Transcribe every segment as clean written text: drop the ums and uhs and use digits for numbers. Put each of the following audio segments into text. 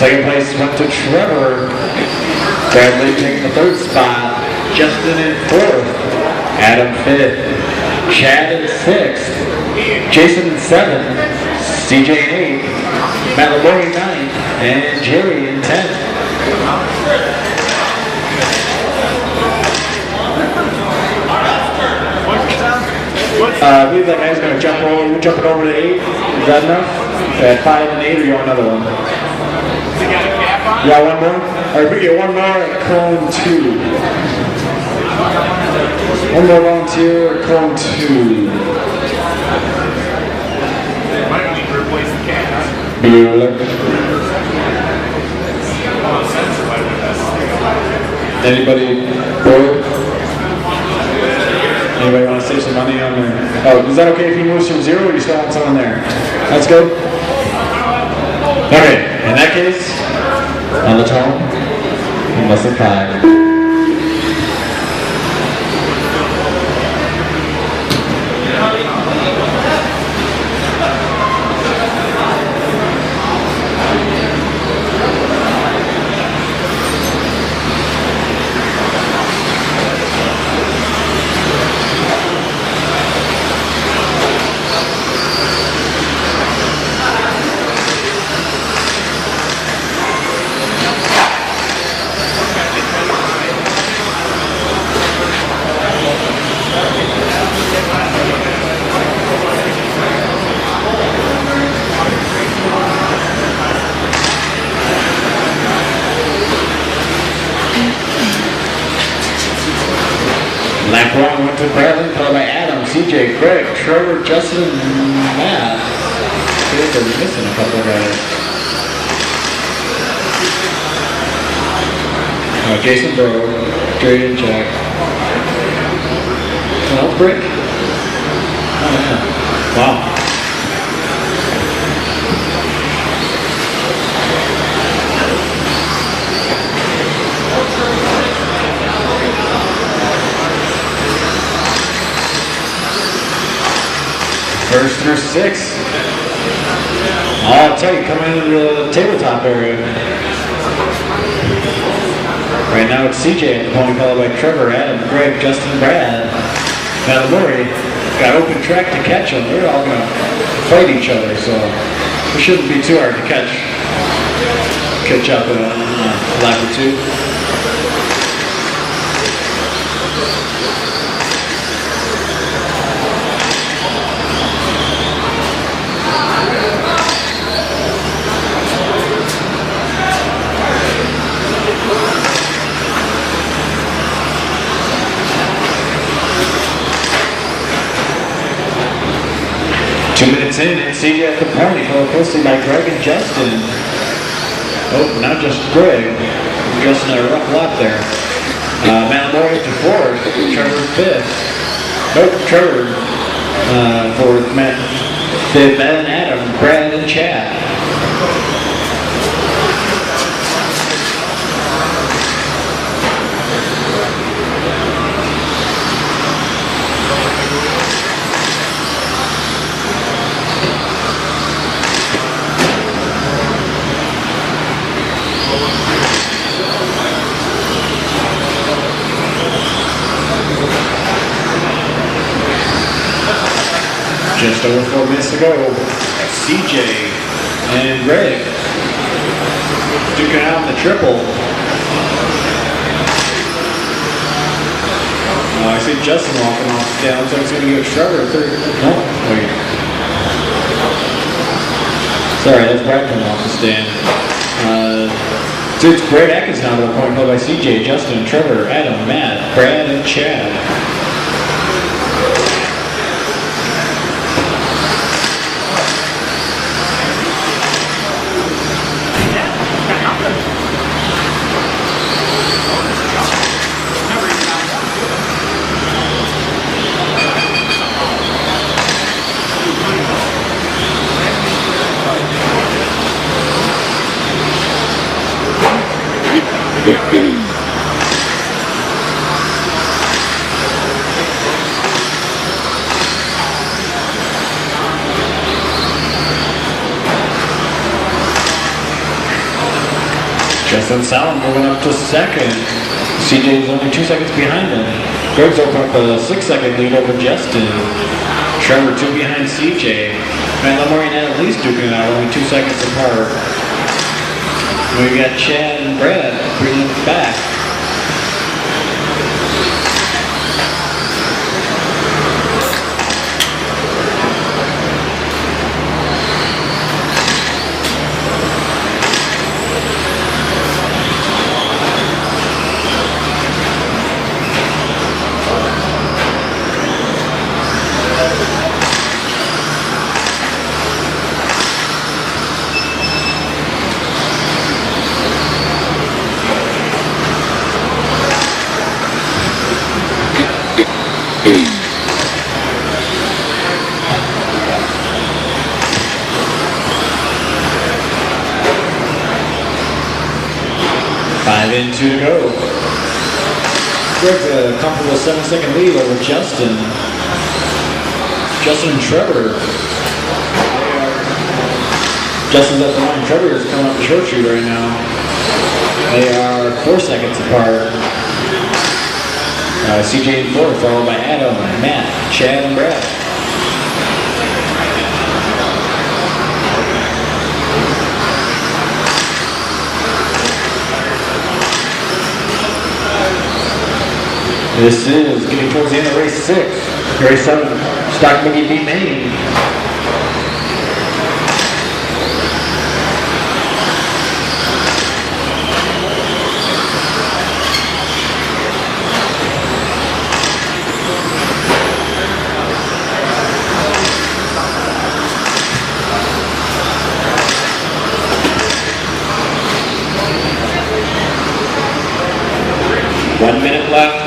Second place went to Trevor. Bradley taking the third spot. Justin in fourth. Adam fifth. Chad in sixth. Jason in seventh. CJ in eighth. Matt LeBoy in ninth. And Jerry in 10th. I believe that guy's going to jump it over to 8. Is that enough? At 5 and 8, or you want another one? Yeah, one more? Alright, we get one more at cone 2. One more volunteer at cone 2. Might need to replace the cat. Bueller. Anybody bored? Anybody want to save some money on there? Oh, is that okay if he moves from 0 or you still want someone there? That's good? Okay, in that case, on the tone, less than 5. Lap 1 went to Bradley, followed by Adam, CJ, Greg, Trevor, Justin, and Matt. I feel like they're missing a couple of guys. Jason Burrow, Jerry and Jack. Someone else break? Oh yeah. Wow. First through 6. All tight coming into the tabletop area. Right now it's CJ at the pony, followed by Trevor, Adam, Greg, Justin, Brad. Now Lori got open track to catch them. They're all going to fight each other, so it shouldn't be too hard to catch up in a lap or 2. In, and CJ at the pony, followed closely by Greg and Justin. Oh, not just Greg. Justin had a rough lot there. Matt Moore to 4th, Trevor 5th. Nope, Trevor 4th, Matt 5th, Matt and Adam, Brad and Chad. Just over 4 minutes to go. CJ and Greg duking out the triple. I see Justin walking off the stand. Looks like he's going to give Trevor a 3rd. No, wait. Sorry, that's Brad coming off the stand. So it's Brad Atkins now to the point, followed by CJ, Justin, Trevor, Adam, Matt, Brad, and Chad. Justin Salem moving up to second. CJ is only 2 seconds behind him. Greg's opened up a 6-second lead over Justin. Trevor 2 behind CJ. Matt Lamore and at least duking it out, only 2 seconds apart. We got Chad and Brad bringing it back. Five in, 2 to go. Greg's a comfortable 7-second lead over Justin. Justin and Trevor. Justin's at the line. Trevor is coming up the short shoot right now. They are 4 seconds apart. CJ in 4th, followed by Adam, Matt, Chad, and Brad. This is getting towards the end of race 6. Race 7, Stock Mickey beat Maine. One minute left.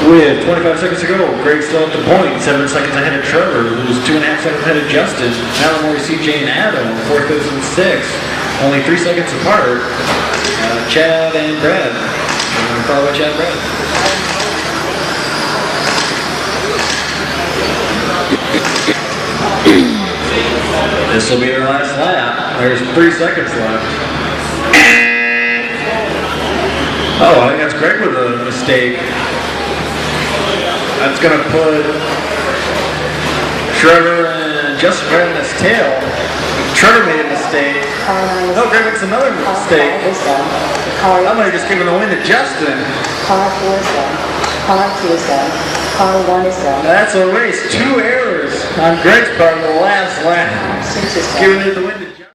With 25 seconds to go, Greg's still at the point, 7 seconds ahead of Trevor, who's 2.5 seconds ahead of Justin. Now more CJ and Adam, 4th, 5th, and 6th. Only 3 seconds apart. Chad and Brad. Followed by Chad and Brad. This will be their last lap. There's 3 seconds left. Oh, I think that's Greg with a mistake. That's going to put Trevor and Justin right in his tail. Trevor made a mistake. No, Greg makes another mistake. I might have just given the win to Justin. Car 4 is done. Car 2 is done. Car 1 is done. That's a race. 2 errors on Greg's part of the last lap. Car 6 is done. Giving it the win to Justin.